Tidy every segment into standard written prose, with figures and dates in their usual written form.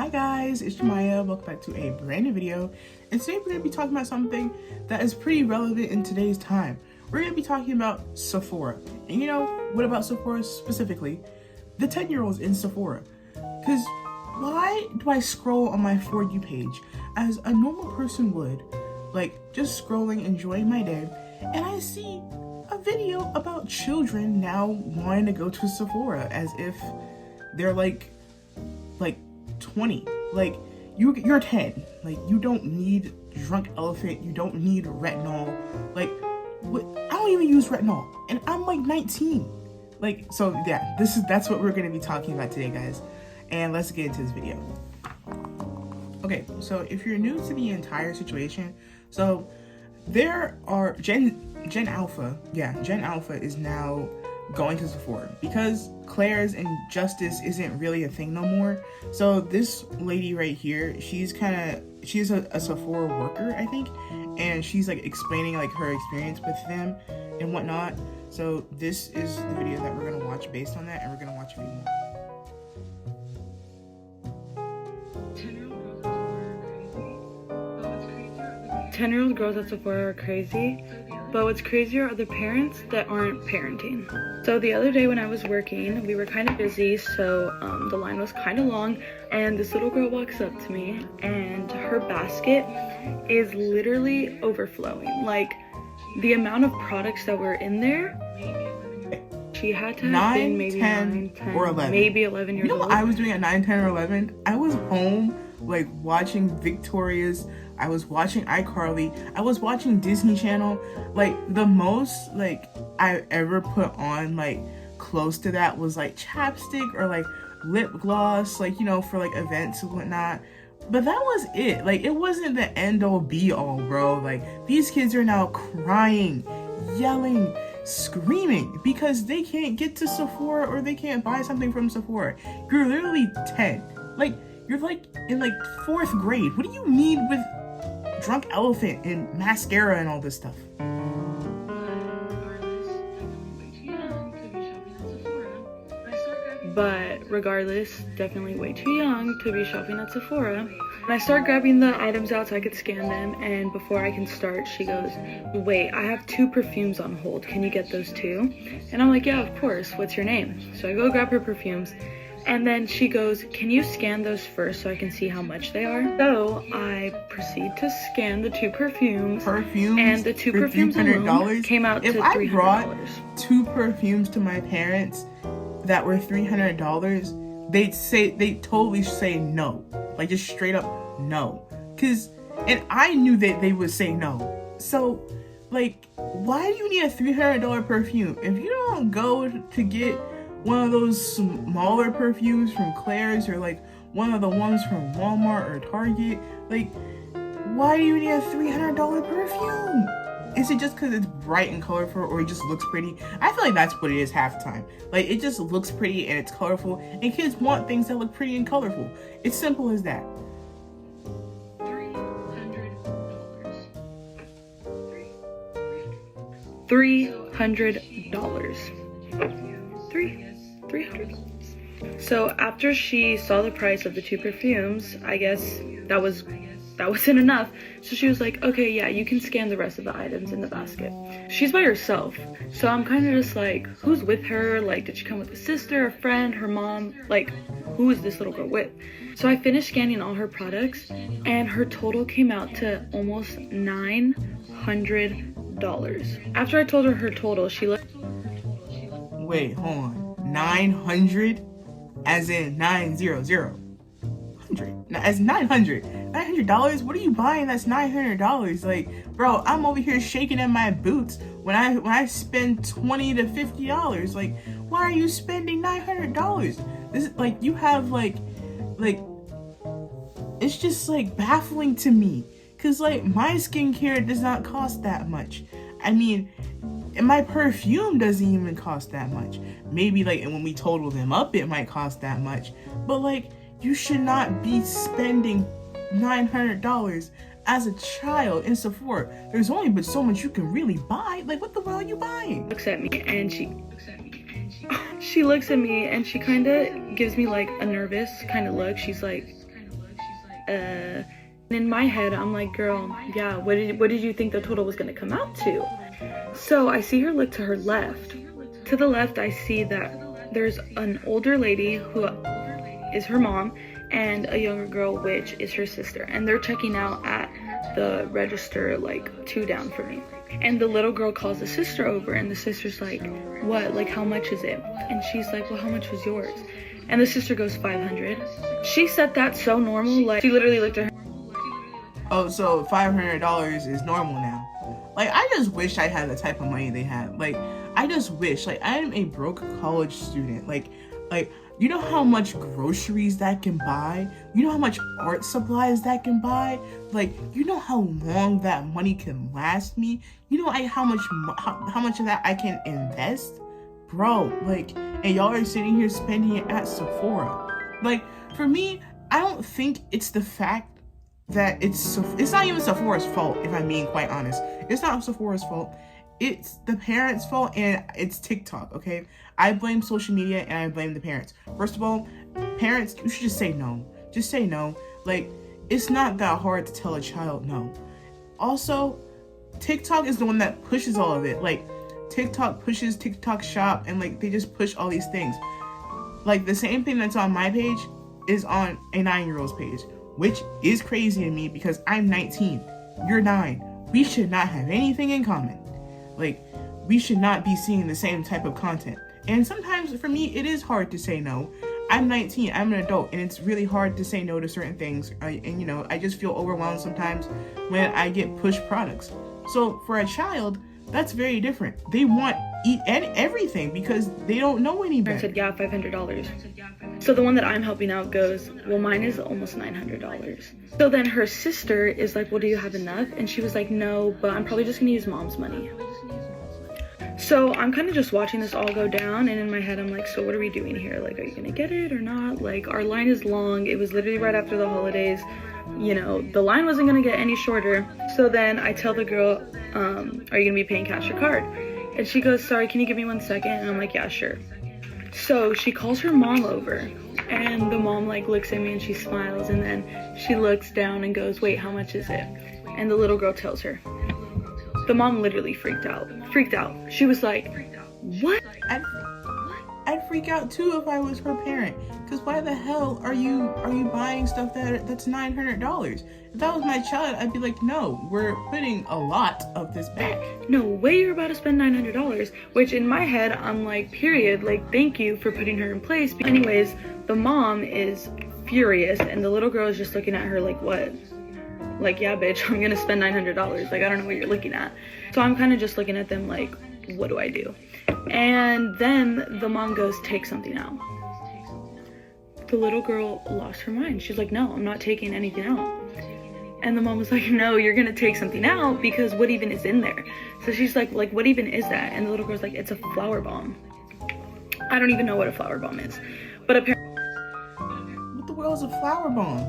Hi guys, it's Jemiah. Welcome back to a brand new video. And today we're going to be talking about something that is pretty relevant in today's time. We're going to be talking about Sephora. And you know, what about Sephora specifically? The 10-year-olds in Sephora. Because why do I scroll on my For You page as a normal person would, like just scrolling, enjoying my day, and I see a video about children now wanting to go to Sephora as if they're like 20. Like you're 10. Like you don't need Drunk Elephant, you don't need retinol. Like what, I don't even use retinol and I'm like 19. Like, so yeah, that's what we're gonna be talking about today, guys. And let's get into this video. Okay, so if you're new to the entire situation, so there are Gen Alpha is now going to Sephora because Claire's and Justice isn't really a thing no more. So this lady right here, she's a Sephora worker, I think, and she's like explaining like her experience with them and whatnot. So this is the video that we're gonna watch based on that, and we're gonna watch a few more. 10-year-old girls at Sephora are crazy, but what's crazier are the parents that aren't parenting. So the other day when I was working, we were kind of busy, so the line was kind of long, and this little girl walks up to me, and her basket is literally overflowing. Like, the amount of products that were in there, she had to have been maybe 9, 10, or 11. Maybe 11 years old. You know what I was doing at 9, 10, or 11? I was home, like, watching Victorious. I was watching iCarly. I was watching Disney Channel. Like, the most, like, I ever put on, like, close to that was, like, chapstick or, like, lip gloss, like, you know, for, like, events and whatnot. But that was it. Like, it wasn't the end-all, be-all, bro. Like, these kids are now crying, yelling, screaming because they can't get to Sephora or they can't buy something from Sephora. You're literally 10. Like, you're, like, in, like, 4th grade. What do you need with Drunk Elephant and mascara and all this stuff? But regardless, definitely way too young to be shopping at Sephora. And I start grabbing the items out so I could scan them, and before I can start, she goes, "Wait, I have 2 perfumes on hold. Can you get those too?" And I'm like, "Yeah, of course. What's your name?" So I go grab her perfumes. And then she goes, "Can you scan those first so I can see how much they are?" So I proceed to scan the 2 perfumes. And the 2 perfumes alone came out to $300. If I brought 2 perfumes to my parents that were $300, they'd totally say no. Like, just straight up no. And I knew that they would say no. So, like, why do you need a $300 perfume? If you don't go to get one of those smaller perfumes from Claire's or like one of the ones from Walmart or Target, like, why do you need a $300 perfume? Is it just because it's bright and colorful, or it just looks pretty? I feel like that's what it is half the time. Like, it just looks pretty and it's colorful, and kids want things that look pretty and colorful. It's simple as that. $300. $300. So after she saw the price of the 2 perfumes, I guess that wasn't enough. So she was like, "Okay, yeah, you can scan the rest of the items in the basket." She's by herself, so I'm kind of just like, who's with her? Like, did she come with a sister, a friend, her mom? Like, who is this little girl with? So I finished scanning all her products, and her total came out to almost $900. After I told her her total, she looked. Wait, hold on. 900? As in 900. 100. As $900. $900? What are you buying that's $900? Like, bro, I'm over here shaking in my boots when I spend $20 to $50. Like, why are you spending $900? This is like, you have like it's just like baffling to me. Cause like, my skincare does not cost that much. I mean, and my perfume doesn't even cost that much. Maybe like, and when we total them up, it might cost that much. But like, you should not be spending $900 as a child in Sephora. There's only but so much you can really buy. Like, what the hell are you buying? Looks at me and she looks at me and she kind of gives me like a nervous kind of look. She's like, In my head, I'm like, girl, yeah, what did you think the total was gonna come out to? So I see her look to her left. To the left, I see that there's an older lady who is her mom and a younger girl, which is her sister. And they're checking out at the register, like 2 down from me. And the little girl calls the sister over, and the sister's like, what? Like, how much is it? And she's like, well, how much was yours? And the sister goes, 500. She said that so normal, like, she literally looked at her. Oh, so $500 is normal now. Like, I just wish I had the type of money they had. Like, I just wish. Like, I am a broke college student. Like, you know how much groceries that can buy? You know how much art supplies that can buy? Like, you know how long that money can last me? You know how much of that I can invest? Bro, like, and y'all are sitting here spending it at Sephora. Like, for me, I don't think it's the fact that it's not even Sephora's fault, if I'm being quite honest. It's not Sephora's fault. It's the parents' fault, and it's TikTok, okay? I blame social media, and I blame the parents. First of all, parents, you should just say no. Just say no. Like, it's not that hard to tell a child no. Also, TikTok is the one that pushes all of it. Like, TikTok pushes TikTok Shop, and, like, they just push all these things. Like, the same thing that's on my page is on a 9-year-old's page, which is crazy to me because I'm 19. You're 9. We should not have anything in common. Like, we should not be seeing the same type of content. And sometimes, for me, it is hard to say no. I'm 19, I'm an adult, and it's really hard to say no to certain things. And, you know, I just feel overwhelmed sometimes when I get pushed products. So, for a child, that's very different. They want everything because they don't know any better. I said, yeah, $500. So the one that I'm helping out goes, well, mine is almost $900. So then her sister is like, well, do you have enough? And she was like, no, but I'm probably just gonna use mom's money. So I'm kind of just watching this all go down, and in my head I'm like, so what are we doing here? Like, are you gonna get it or not? Like, our line is long. It was literally right after the holidays. You know, the line wasn't gonna get any shorter. So then I tell the girl, are you gonna be paying cash or card? And she goes, sorry, can you give me 1 second? And I'm like, yeah, sure. So she calls her mom over, and the mom like looks at me and she smiles, and then she looks down and goes, wait, how much is it? And the little girl tells her. The mom literally freaked out. She was like, what? I'd freak out too if I was her parent. Cause why the hell are you buying stuff that's $900? If that was my child, I'd be like, no, we're putting a lot of this back. No way you're about to spend $900. Which in my head, I'm like, period. Like, thank you for putting her in place. But anyways, the mom is furious, and the little girl is just looking at her like, what? Like, yeah, bitch, I'm gonna spend $900. Like, I don't know what you're looking at. So I'm kind of just looking at them like, what do I do? And then the mom goes, take something out. The little girl lost her mind. She's like, no, I'm not taking anything out. And the mom was like, no, you're gonna take something out because what even is in there? So she's like, what even is that? And the little girl's like, it's a flower bomb. I don't even know what a flower bomb is. But apparently, what the world is a flower bomb?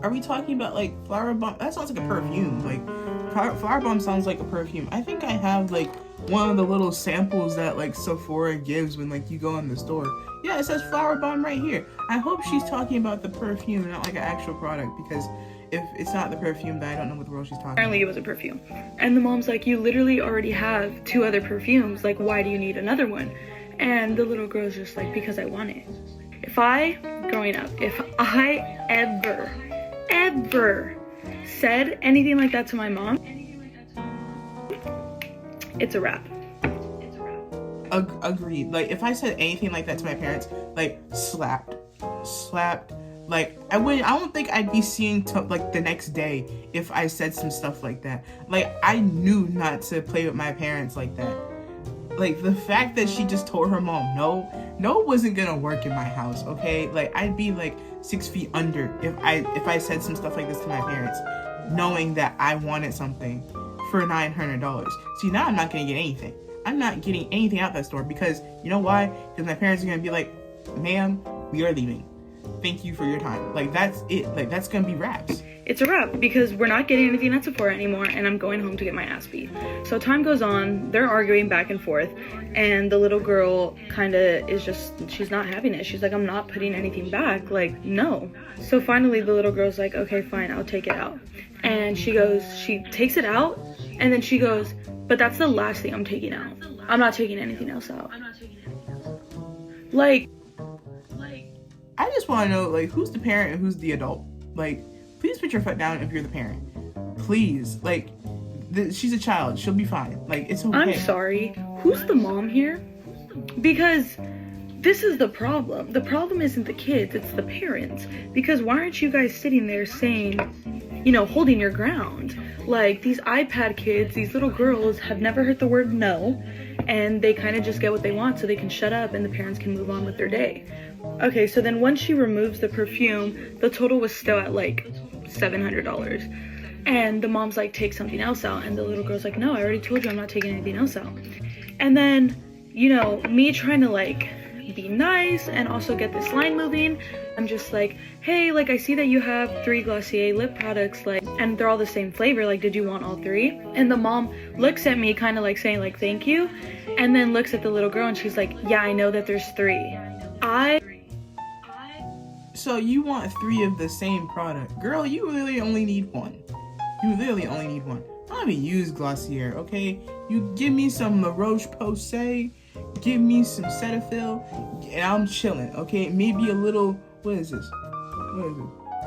Are we talking about like flower bomb? That sounds like a perfume. Like flower bomb sounds like a perfume. I think I have like one of the little samples that like Sephora gives when like you go in the store. Yeah, it says flower bomb right here. I hope she's talking about the perfume, not like an actual product, because if it's not the perfume, then I don't know what the world she's talking apparently about. it was a perfume. And the mom's like, you literally already have 2 other perfumes. Like, why do you need another one? And the little girl's just like, because I want it. Growing up, if I ever said anything like that to my mom, it's a wrap. Agreed. Like, if I said anything like that to my parents, like, slapped. Like, I don't think I'd be seeing like the next day if I said some stuff like that. Like, I knew not to play with my parents like that. Like, the fact that she just told her mom no wasn't gonna work in my house, okay? Like, I'd be like 6 feet under if I said some stuff like this to my parents, knowing that I wanted something for $900. See, now I'm not gonna get anything. I'm not getting anything out that store because, you know why? Because my parents are gonna be like, ma'am, we are leaving. Thank you for your time. Like, that's it. Like, that's gonna be wraps. it's a wrap because we're not getting anything at Sephora anymore and I'm going home to get my ass beat. So time goes on, they're arguing back and forth, and the little girl kind of is just, she's not having it. She's like, I'm not putting anything back, like, no. So finally the little girl's like, okay, fine, I'll take it out. And she takes it out, and then she goes, but that's the last thing I'm taking out. I'm not taking anything else out. Like, I just want to know, like, who's the parent and who's the adult? Like, please put your foot down if you're the parent. Please. Like, she's a child. She'll be fine. Like, it's okay. I'm sorry. Who's the mom here? Because this is the problem. The problem isn't the kids, it's the parents. Because why aren't you guys sitting there saying, you know, holding your ground? Like, these iPad kids, these little girls have never heard the word no, and they kind of just get what they want so they can shut up and the parents can move on with their day. Okay, so then once she removes the perfume, the total was still at like $700. And the mom's like, take something else out. And the little girl's like, no, I already told you I'm not taking anything else out. And then, you know, me trying to like be nice and also get this line moving, I'm just like, hey, like, I see that you have 3 Glossier lip products, like, and they're all the same flavor, like, did you want all 3? And the mom looks at me kind of like saying like, thank you, and then looks at the little girl and she's like, yeah, I know that there's 3. So you want 3 of the same product. Girl, you really only need 1. You literally only need 1. I don't even use Glossier, okay? You give me some La Roche-Posay, give me some Cetaphil, and I'm chilling, okay? Maybe a little, what is this?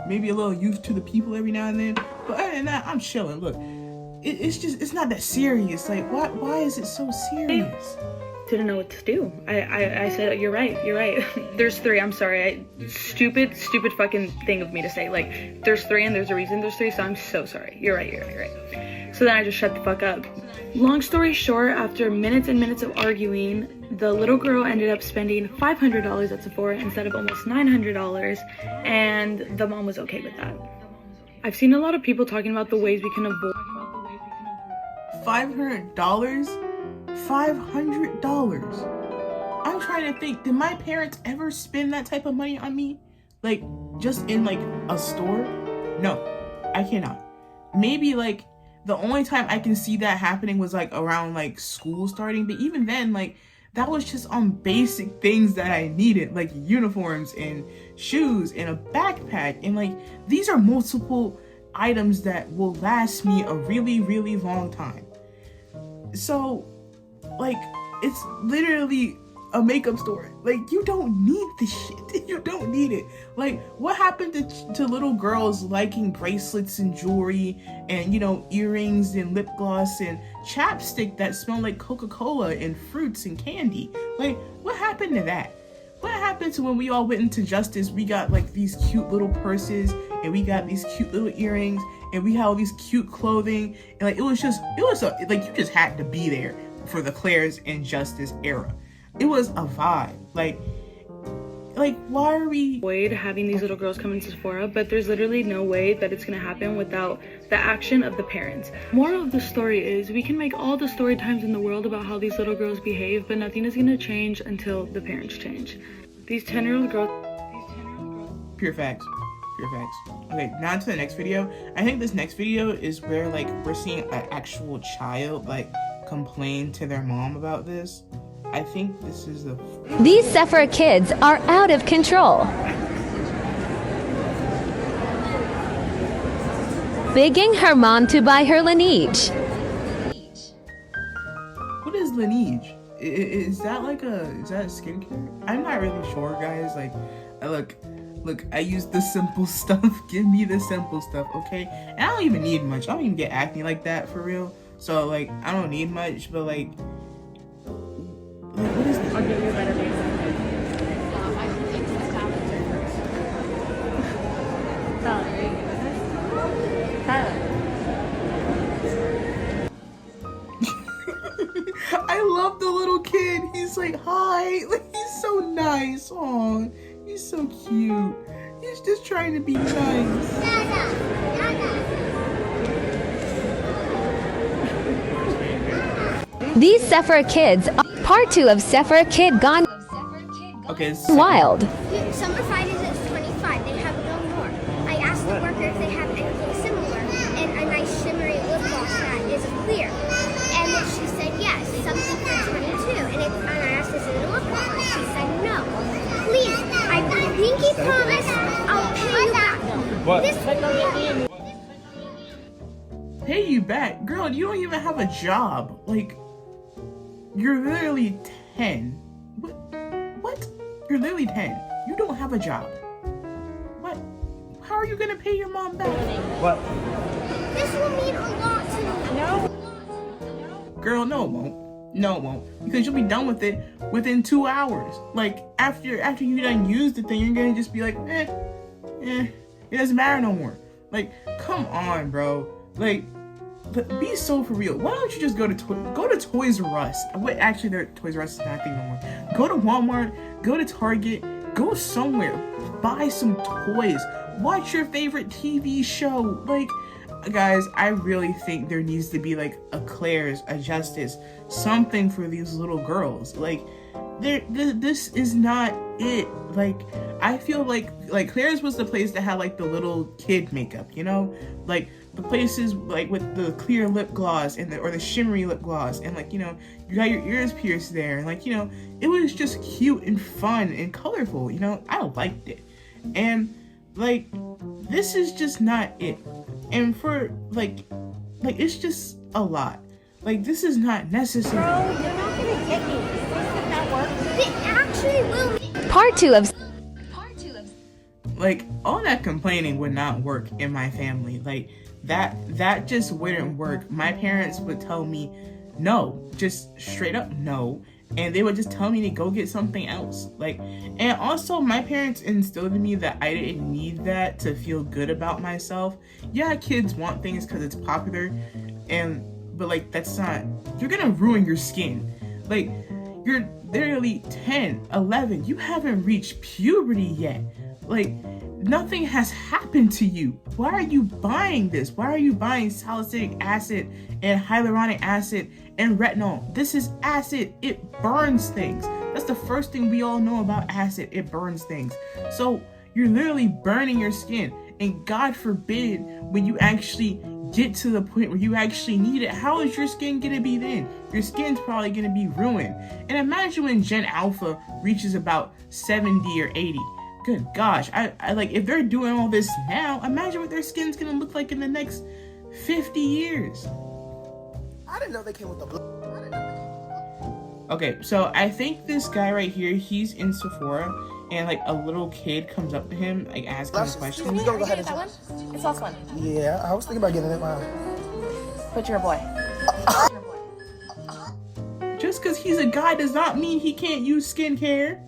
Maybe a little Youth to the People every now and then. But other than that, I'm chilling. Look, it's not that serious. Like, why is it so serious? Didn't know what to do. I said, you're right. There's 3, I'm sorry. Stupid fucking thing of me to say. Like, there's 3 and there's a reason there's 3, so I'm so sorry. You're right. So then I just shut the fuck up. Long story short, after minutes and minutes of arguing, the little girl ended up spending $500 at Sephora instead of almost $900, and the mom was okay with that. I've seen a lot of people talking about the ways we can avoid $500? $500. I'm trying to think, did my parents ever spend that type of money on me? Like, just in like a store? No, I cannot. Maybe like the only time I can see that happening was like around like school starting, but even then, like, that was just on basic things that I needed, like uniforms and shoes and a backpack, and like these are multiple items that will last me a really, really long time. So like, it's literally a makeup store. Like, you don't need this shit. You don't need it. Like, what happened to little girls liking bracelets and jewelry and, you know, earrings and lip gloss and chapstick that smell like Coca-Cola and fruits and candy? Like, what happened to that? What happened to when we all went into Justice? We got like these cute little purses and we got these cute little earrings and we had all these cute clothing, and like, it was like, you just had to be there for the Claire's and Justice era. It was a vibe. Like, why are we avoid having these little girls come into Sephora? But there's literally no way that it's gonna happen without the action of the parents. Moral of the story is, we can make all the story times in the world about how these little girls behave, but nothing is gonna change until the parents change. These 10-year-old girls. Pure facts. Okay, now to the next video. I think this next video is where like we're seeing an actual child like complain to their mom about this. I think this is the... These Sephora kids are out of control. Begging her mom to buy her Laneige. What is Laneige? Is that a skincare? I'm not really sure, guys. Like, look, I use the simple stuff. Give me the simple stuff, okay? And I don't even need much. I don't even get acne like that, for real. So, like, I don't need much, but, like what is this? I'll give you a better base. I love the little kid. He's like, hi. Like, he's so nice. Aw, he's so cute. He's just trying to be nice. These Sephora kids are part 2 of Sephora Kid Gone Wild. Summer Fridays is 25. They have no more. I asked the worker if they have anything Pay you back? Girl, you don't even have a job. Like, you're literally 10. What? You're literally 10. You don't have a job. What? How are you gonna pay your mom back? What? This will mean a lot to me. No. Girl, no it won't. No it won't. Because you'll be done with it within 2 hours. Like, after you done used the thing, you're gonna just be like, it doesn't matter no more. Like, come on, bro. Like, but be so for real. Why don't you just go to Toys R Us? Wait, actually, Toys R Us is not a thing no more. Go to Walmart, go to Target, go somewhere, buy some toys, watch your favorite TV show. Like, guys, I really think there needs to be like a Claire's, a Justice, something for these little girls. Like, this is not it. Like, I feel like Claire's was the place that had like the little kid makeup, you know, like the places like with the clear lip gloss and or the shimmery lip gloss, and like, you know, you got your ears pierced there, and like, you know, it was just cute and fun and colorful, you know. I liked it. And like, this is just not it. And for like it's just a lot. Like, this is not necessary. Bro, you're not gonna hit me. This is not work. It actually will. Part 2 of Like, all that complaining would not work in my family. Like, that just wouldn't work. My parents would tell me no, just straight up no, and they would just tell me to go get something else. Like, and also my parents instilled in me that I didn't need that to feel good about myself. Yeah, kids want things because it's popular, but like, that's not, you're gonna ruin your skin. Like, you're literally 10, 11, you haven't reached puberty yet. Like, nothing has happened to you. Why are you buying this? Why are you buying salicylic acid and hyaluronic acid and retinol? This is acid. It burns things. That's the first thing we all know about acid. It burns things. So you're literally burning your skin. And God forbid, when you actually get to the point where you actually need it, how is your skin gonna be then? Your skin's probably gonna be ruined. And imagine when Gen Alpha reaches about 70 or 80. Good gosh, I like, if they're doing all this now, imagine what their skin's gonna look like in the next 50 years. I didn't know they came with the blue. Okay, so I think this guy right here, he's in Sephora, and like a little kid comes up to him, like asking him questions. We gonna go ahead and That one? It's last one. Yeah, I was thinking about getting it. Wow. But you're a boy. Just because he's a guy does not mean he can't use skincare.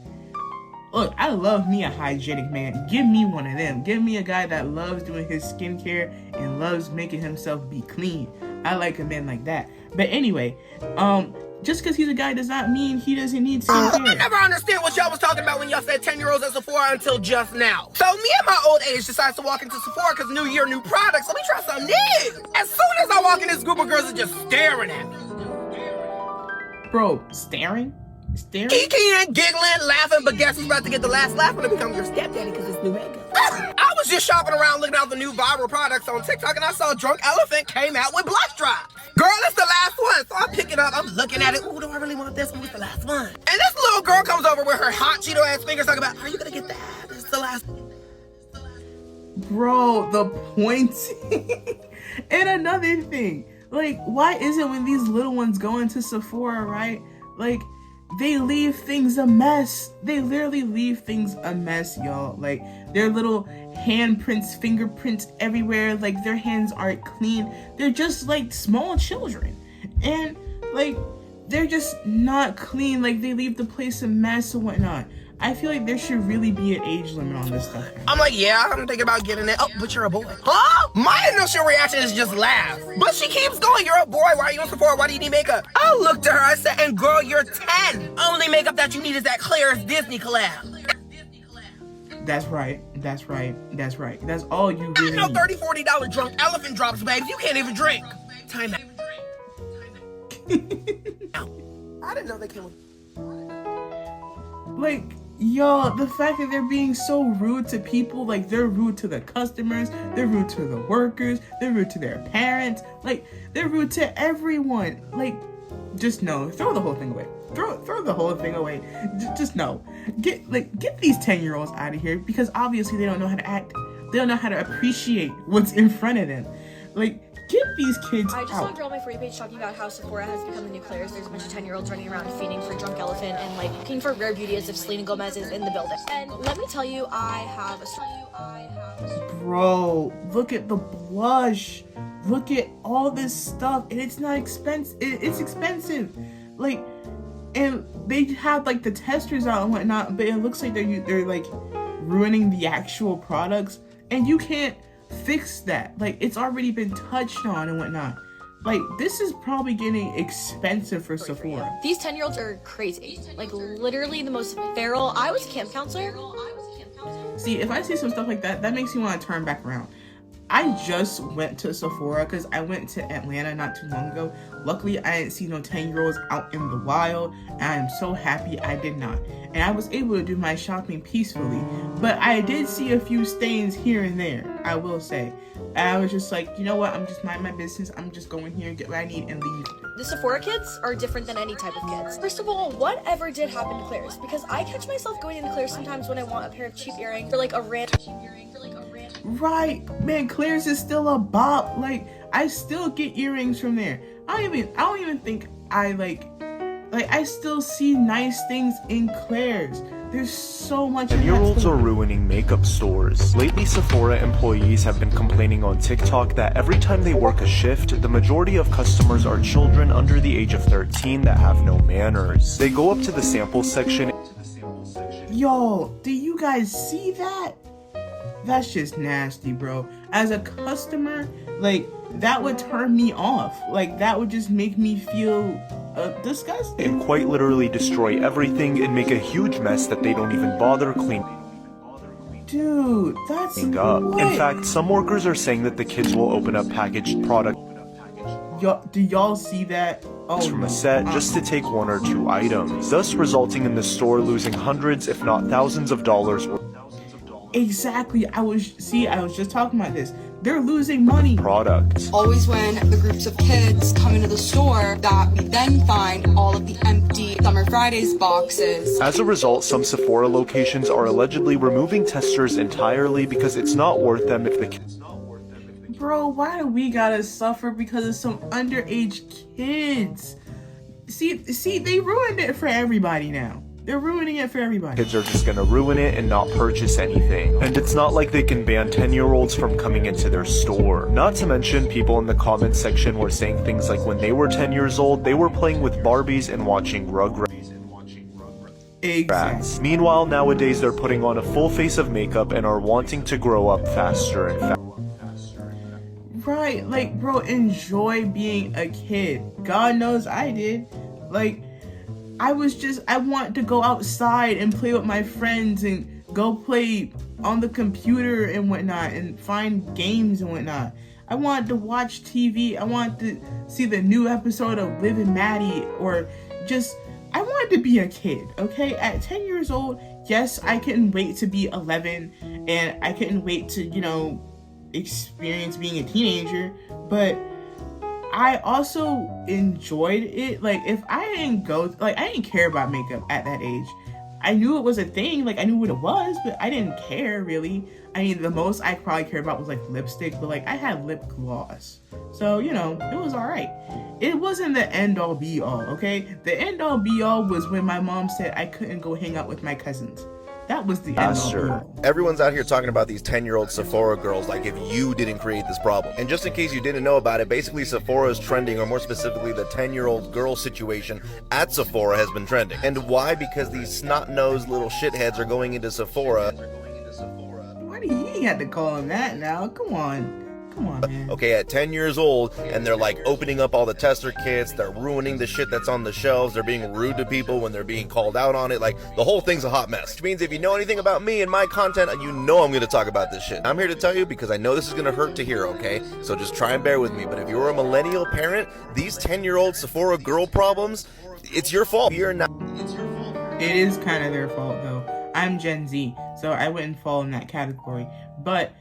Look, I love me a hygienic man. Give me one of them. Give me a guy that loves doing his skincare and loves making himself be clean. I like a man like that. But anyway, just because he's a guy does not mean he doesn't need skincare. I never understand what y'all was talking about when y'all said 10-year-olds at Sephora until just now. So me at my old age decides to walk into Sephora because new year, new products. Let me try something new. As soon as I walk in, this group of girls are just staring at me. Bro, staring? Kikiing, giggling, laughing, but guess who's about to get the last laugh when I become your stepdaddy because it's new makeup. I was just shopping around looking at the new viral products on TikTok, and I saw Drunk Elephant came out with blush drops. Girl, it's the last one. So I pick it up, I'm looking at it. Ooh, do I really want this one? What's the last one? And this little girl comes over with her hot Cheeto ass fingers talking about, are you gonna get that? This is the last one. Bro, the point. And another thing, like, why is it when these little ones go into Sephora, right? Like, they leave things a mess. They literally leave things a mess, y'all. Like, their little handprints, fingerprints everywhere. Like, their hands aren't clean. They're just like small children. And like, they're just not clean. Like, they leave the place a mess and whatnot. I feel like there should really be an age limit on this stuff. I'm like, yeah, I'm thinking about getting it. Oh, but you're a boy. Huh? My initial reaction is just laugh. But she keeps going, you're a boy, why are you in Sephora? Why do you need makeup? I looked at her, I said, and girl, you're 10. Only makeup that you need is that Claire's Disney collab. That's right. That's right. That's right. That's all you really I know need. $30, $40 Drunk Elephant drops, babes. You can't even drink. Time out. I didn't know they came with. Like, y'all, the fact that they're being so rude to people, like, they're rude to the customers, they're rude to the workers, they're rude to their parents, like, they're rude to everyone. Like, just no, throw the whole thing away. Throw the whole thing away. Just no. Get these 10-year-olds out of here, because obviously they don't know how to act. They don't know how to appreciate what's in front of them. Like, get these kids I just saw a out. girl on my For You page talking about how Sephora has become the new Claire's. There's a bunch of 10-year-olds running around feeding for Drunk Elephant and like looking for rare beauty as if Selena Gomez is in the building. And let me tell you, I have a Bro, look at the blush. Look at all this stuff, and it's not expensive. It's expensive. Like, and they have like the testers out and whatnot, but it looks like they're like ruining the actual products, and you can't fix that. Like, it's already been touched on and whatnot. Like, this is probably getting expensive for Sephora. These 10-year-olds are crazy. Like, literally the most feral. I was a camp counselor. See, if I see some stuff like that, that makes me want to turn back around. I just went to Sephora because I went to Atlanta not too long ago. Luckily, I didn't see no 10-year-olds out in the wild, and I am so happy I did not. And I was able to do my shopping peacefully, but I did see a few stains here and there, I will say. And I was just like, you know what, I'm just minding my business. I'm just going here and get what I need and leave. The Sephora kids are different than any type of kids. First of all, whatever did happen to Claire's? Because I catch myself going into Claire's sometimes when I want a pair of cheap earrings for like a random Right, man, Claire's is still a bop. Like, I still get earrings from there. I don't even think I still see nice things in Claire's. There's so much. 10-year-olds are ruining makeup stores. Lately, Sephora employees have been complaining on TikTok that every time they work a shift, the majority of customers are children under the age of 13 that have no manners. They go up to the sample section. Yo, do you guys see that? That's just nasty, bro. As a customer, like, that would turn me off. Like, that would just make me feel disgusted. And quite literally destroy everything and make a huge mess that they don't even bother cleaning. Dude, that's up. what? In fact, some workers are saying that the kids will open up packaged products Do y'all see that? Oh, from a set just to take one or two items, thus resulting in the store losing hundreds, if not thousands of dollars worth. Exactly. I was just talking about this. They're losing money. Products. Always when the groups of kids come into the store that we then find all of the empty Summer Fridays boxes. As a result, some Sephora locations are allegedly removing testers entirely because it's not worth them if the kids. Bro, why do we gotta suffer because of some underage kids? See, they ruined it for everybody now. They're ruining it for everybody. Kids are just gonna ruin it and not purchase anything. And it's not like they can ban 10-year-olds from coming into their store. Not to mention, people in the comments section were saying things like when they were 10 years old, they were playing with Barbies and watching Rugrats. Exactly. Meanwhile, nowadays they're putting on a full face of makeup and are wanting to grow up faster and faster. Right, like, bro, enjoy being a kid. God knows I did. Like, I want to go outside and play with my friends and go play on the computer and whatnot and find games and whatnot. I wanted to watch TV. I wanted to see the new episode of Liv and Maddie, or just, I wanted to be a kid, okay? At 10 years old, yes, I couldn't wait to be 11 and I couldn't wait to, experience being a teenager, but I also enjoyed it. Like, if I didn't care about makeup at that age. I knew it was a thing, like, I knew what it was, but I didn't care, really. I mean, the most I probably cared about was, like, lipstick, but, like, I had lip gloss. So, it was alright. It wasn't the end-all, be-all, okay? The end-all, be-all was when my mom said I couldn't go hang out with my cousins. That was the end-all, be-all. Everyone's out here talking about these 10-year-old Sephora girls like if you didn't create this problem. And just in case you didn't know about it, basically Sephora is trending, or more specifically the 10-year-old girl situation at Sephora has been trending. And why? Because these snot-nosed little shitheads are going into Sephora. Why do you have to call them that now? Come on, man. Okay, at 10 years old, and they're like opening up all the tester kits, they're ruining the shit that's on the shelves, they're being rude to people when they're being called out on it. Like, the whole thing's a hot mess. Which means if you know anything about me and my content, you know I'm gonna talk about this shit. I'm here to tell you because I know this is gonna hurt to hear, okay? So just try and bear with me. But if you're a millennial parent, these 10-year-old Sephora girl problems, it's your fault. You're not. It is kind of their fault, though. I'm Gen Z, so I wouldn't fall in that category. But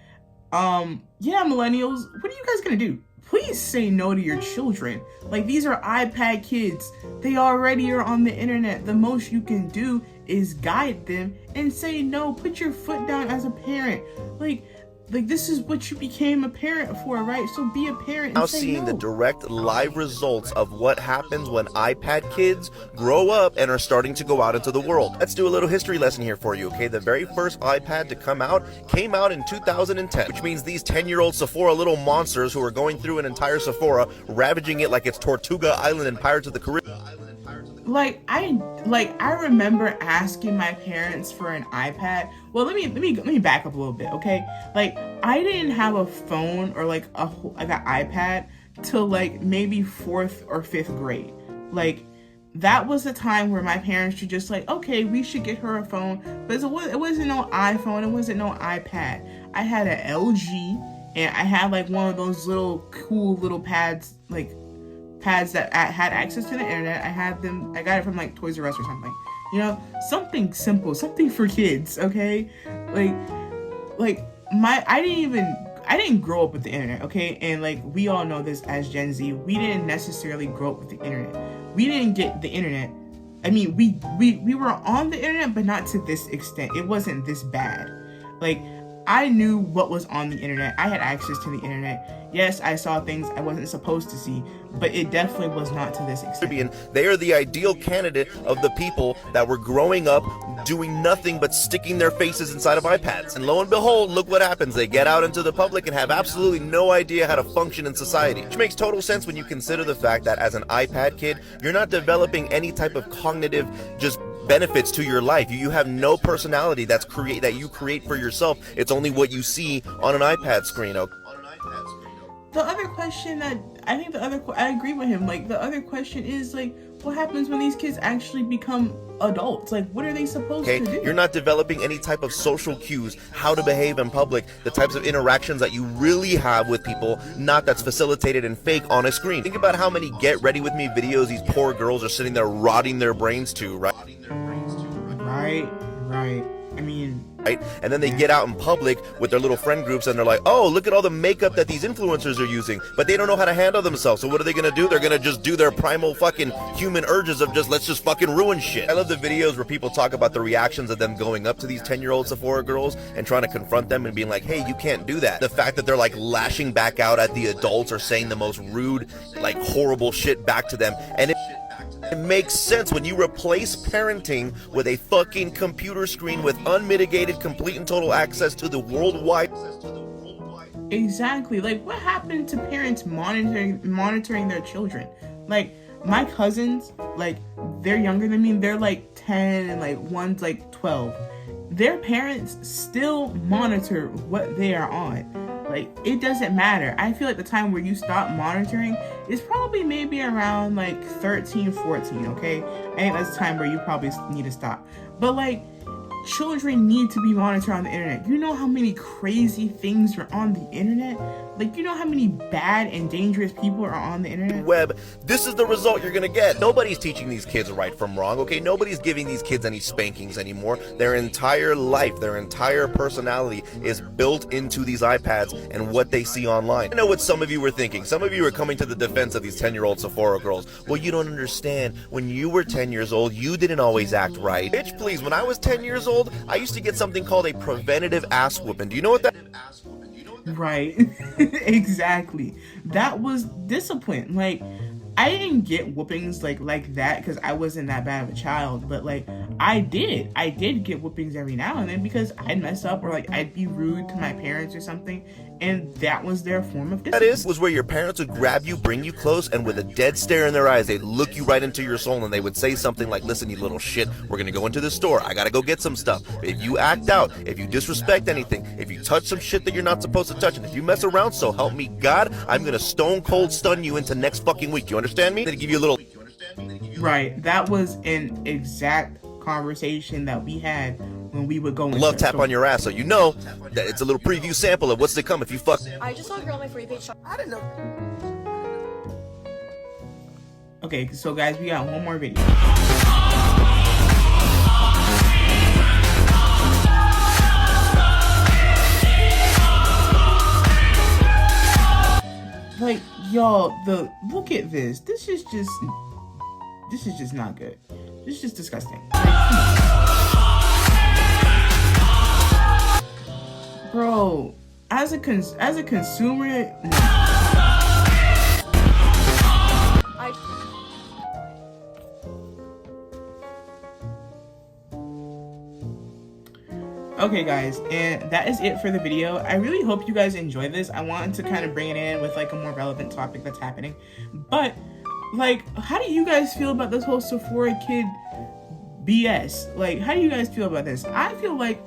yeah, millennials, what are you guys gonna do? Please say no to your children. Like, these are iPad kids. They already are on the internet. The most you can do is guide them and say no. Put your foot down as a parent. Like, Like, this is what you became a parent for, right? So be a parent and Now say seeing no. the direct live results of what happens when iPad kids grow up and are starting to go out into the world. Let's do a little history lesson here for you, okay? The very first iPad to come out came out in 2010, which means these 10-year-old Sephora little monsters who are going through an entire Sephora, ravaging it like it's Tortuga Island in Pirates of the Caribbean. Like I remember asking my parents for an iPad. Well, let me back up a little bit, okay? Like, I didn't have a phone or like an iPad till like maybe 4th or 5th grade. Like, that was the time where my parents were just like, okay, we should get her a phone. But it wasn't no iPhone, it wasn't no iPad. I had an LG, and I had like one of those little cool little pads, like pads that had access to the internet. I got it from like Toys R Us or something. You know, something simple, something for kids, okay? I didn't grow up with the internet, okay? And like, we all know this as Gen Z, we didn't necessarily grow up with the internet. We didn't get the internet. I mean, we were on the internet, but not to this extent. It wasn't this bad. Like, I knew what was on the internet. I had access to the internet. Yes, I saw things I wasn't supposed to see, but it definitely was not to this extent. They are the ideal candidate of the people that were growing up doing nothing but sticking their faces inside of iPads. And lo and behold, look what happens. They get out into the public and have absolutely no idea how to function in society. Which makes total sense when you consider the fact that as an iPad kid, you're not developing any type of cognitive just benefits to your life. You have no personality that you create for yourself. It's only what you see on an iPad screen. Okay? The other question that I agree with him. Like, the other question is, like, what happens when these kids actually become adults? Like, what are they supposed to do? You're not developing any type of social cues, how to behave in public, the types of interactions that you really have with people, not that's facilitated and fake on a screen. Think about how many get ready with me videos these poor girls are sitting there rotting their brains to, right? Right. I mean, right? And then they get out in public with their little friend groups and they're like, oh, look at all the makeup that these influencers are using, but they don't know how to handle themselves. So what are they gonna do? They're gonna just do their primal fucking human urges of let's just fucking ruin shit. I love the videos where people talk about the reactions of them going up to these 10-year-old Sephora girls and trying to confront them and being like, hey, you can't do that. The fact that they're like lashing back out at the adults or saying the most rude, like horrible shit back to them. And it makes sense when you replace parenting with a fucking computer screen with unmitigated, complete and total access to the worldwide. Exactly. Like, what happened to parents monitoring their children? Like, my cousins, like, they're younger than me. They're like 10 and like one's like 12. Their parents still monitor what they are on. Like, it doesn't matter. I feel like the time where you stop monitoring is probably maybe around like 13, 14, okay? I think that's the time where you probably need to stop. But like, children need to be monitored on the internet. You know how many crazy things are on the internet? Like, you know how many bad and dangerous people are on the internet? Web, this is the result you're gonna get. Nobody's teaching these kids right from wrong, okay? Nobody's giving these kids any spankings anymore. Their entire life, their entire personality is built into these iPads and what they see online. I know what some of you were thinking. Some of you are coming to the defense of these 10-year-old Sephora girls. Well, you don't understand. When you were 10 years old, you didn't always act right. Bitch, please, when I was 10 years old, I used to get something called a preventative ass whooping. Do you know what that is? Right. Exactly. That was discipline. Like, I didn't get whoopings like that because I wasn't that bad of a child, but like I did get whoopings every now and then because I'd mess up or like I'd be rude to my parents or something, and that was their form of discipline. That was where your parents would grab you, bring you close, and with a dead stare in their eyes, they'd look you right into your soul and they would say something like, listen, you little shit, we're gonna go into the store, I gotta go get some stuff. If you act out, if you disrespect anything, if you touch some shit that you're not supposed to touch, and if you mess around, so help me God, I'm gonna stone cold stun you into next fucking week. You understand me? They give you a little... Right, that was an exact conversation that we had when we would go in love tap on your ass, so you know that it's a little preview sample of what's to come if you fuck. I just saw a girl on my For You page. I didn't know. Okay, so guys, we got one more video. Like, y'all, look at this. This is just not good. This is just disgusting. Bro, as a consumer, okay guys, and that is it for the video. I really hope you guys enjoyed this. I wanted to kind of bring it in with like a more relevant topic that's happening. But like, how do you guys feel about this whole Sephora kid BS? Like, how do you guys feel about this? I feel like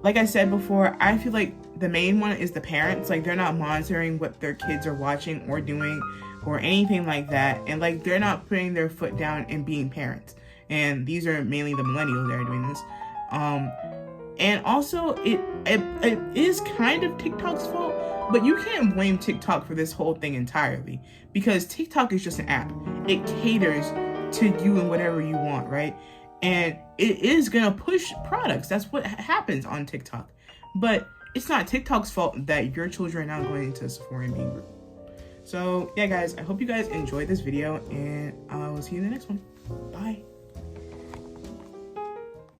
I said before, I feel like the main one is the parents. Like, they're not monitoring what their kids are watching or doing or anything like that. And like, they're not putting their foot down and being parents. And these are mainly the millennials that are doing this. And also, it is kind of TikTok's fault, but you can't blame TikTok for this whole thing entirely, because TikTok is just an app. It caters to you and whatever you want, right? And it is gonna push products. That's what happens on TikTok. But it's not TikTok's fault that your children are now going into Sephora and being rude. So yeah, guys, I hope you guys enjoyed this video, and I will see you in the next one. Bye.